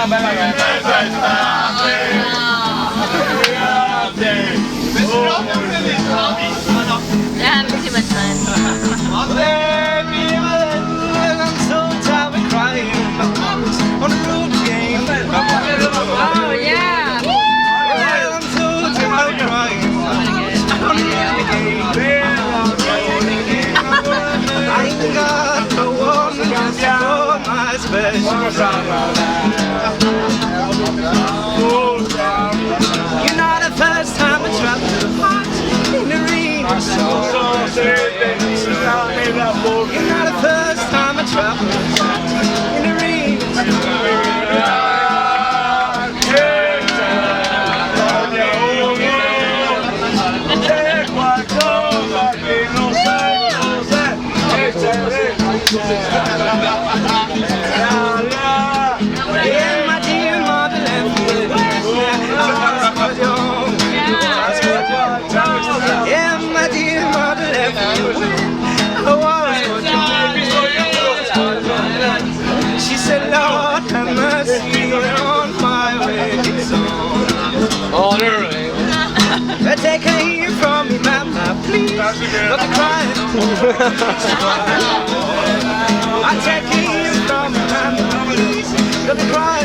They're having too much fun. On the road game. Oh yeah! I'm so tired of crying. On the road game. I ain't got no woman just for my special. You're not the first time I traveled in the rain. You're not the first time I traveled in the rain. Yeah, my dear mother left me. Yeah, my dear mother left me. She said, Lord, have mercy on my wedding song. Take her here from me, mama, please. Not to cry. I take her here from me, mama, please. Not to cry.